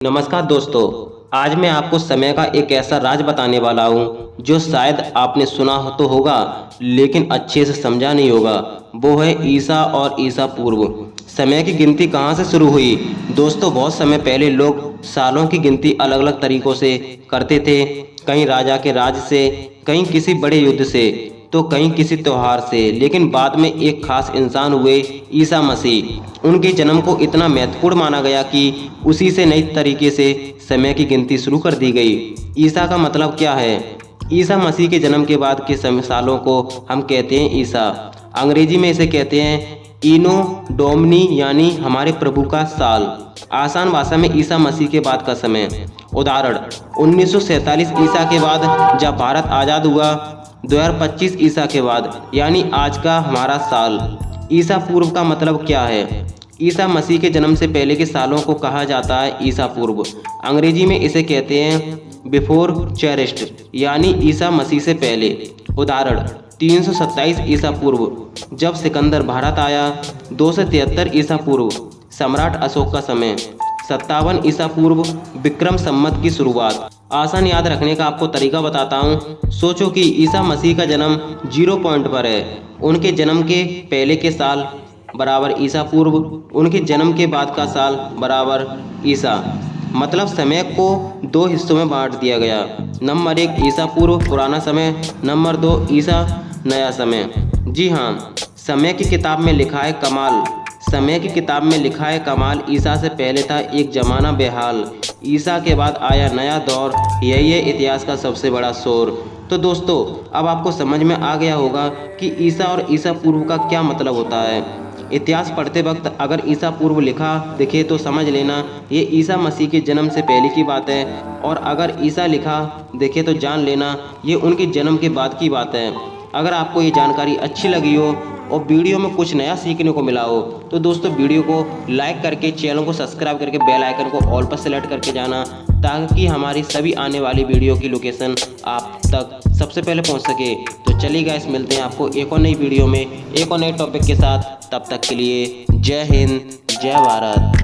नमस्कार दोस्तों, आज मैं आपको समय का एक ऐसा राज बताने वाला हूँ जो शायद आपने सुना हो तो होगा लेकिन अच्छे से समझा नहीं होगा। वो है ईसा और ईसा पूर्व। समय की गिनती कहाँ से शुरू हुई? दोस्तों, बहुत समय पहले लोग सालों की गिनती अलग अलग तरीकों से करते थे। कहीं राजा के राज से, कहीं किसी बड़े युद्ध से, तो कहीं किसी त्योहार से। लेकिन बाद में एक खास इंसान हुए, ईसा मसीह। उनके जन्म को इतना महत्वपूर्ण माना गया कि उसी से नई तरीके से समय की गिनती शुरू कर दी गई। ईसा का मतलब क्या है? ईसा मसीह के जन्म के बाद के सालों को हम कहते हैं ईसा। अंग्रेजी में इसे कहते हैं इनो डोमिनी, यानी हमारे प्रभु का साल। आसान भाषा में ईसा मसीह के बाद का समय। उदाहरण 1947 ईसा के बाद जब भारत आज़ाद हुआ, 2025 ईसा के बाद, यानी आज का हमारा साल। ईसा पूर्व का मतलब क्या है? ईसा मसीह के जन्म से पहले के सालों को कहा जाता है ईसा पूर्व। अंग्रेजी में इसे कहते हैं बिफोर क्राइस्ट, यानी ईसा मसीह से पहले। उदाहरण 327 ईसा पूर्व जब सिकंदर भारत आया। 273 ईसा पूर्व सम्राट अशोक का समय। 57 ईसा पूर्व विक्रम संवत की शुरुआत। आसान याद रखने का आपको तरीका बताता हूँ। सोचो कि ईसा मसीह का जन्म 0 पॉइंट पर है। उनके जन्म के पहले के साल बराबर ईसा पूर्व, उनके जन्म के बाद का साल बराबर ईसा। मतलब समय को 2 हिस्सों में बांट दिया गया। नंबर 1 ईसा पूर्व पुराना समय, नंबर 2 ईसा नया समय। जी हाँ, समय की किताब में लिखा है कमाल। समय की किताब में लिखा है कमाल। ईसा से पहले था एक जमाना बेहाल, ईसा के बाद आया नया दौर। यही है इतिहास का सबसे बड़ा शोर। तो दोस्तों, अब आपको समझ में आ गया होगा कि ईसा और ईसा पूर्व का क्या मतलब होता है। इतिहास पढ़ते वक्त अगर ईसा पूर्व लिखा दिखे तो समझ लेना ये ईसा मसीह के जन्म से पहले की बात है, और अगर ईसा लिखा दिखे तो जान लेना ये उनके जन्म के बाद की बात है। अगर आपको ये जानकारी अच्छी लगी हो और वीडियो में कुछ नया सीखने को मिला हो तो दोस्तों वीडियो को लाइक करके, चैनल को सब्सक्राइब करके, बेल आइकन को ऑल पर सेलेक्ट करके जाना, ताकि हमारी सभी आने वाली वीडियो की लोकेशन आप तक सबसे पहले पहुंच सके। तो चलिए गाइस, मिलते हैं आपको एक और नई वीडियो में एक और नए टॉपिक के साथ। तब तक के लिए जय हिंद, जय भारत।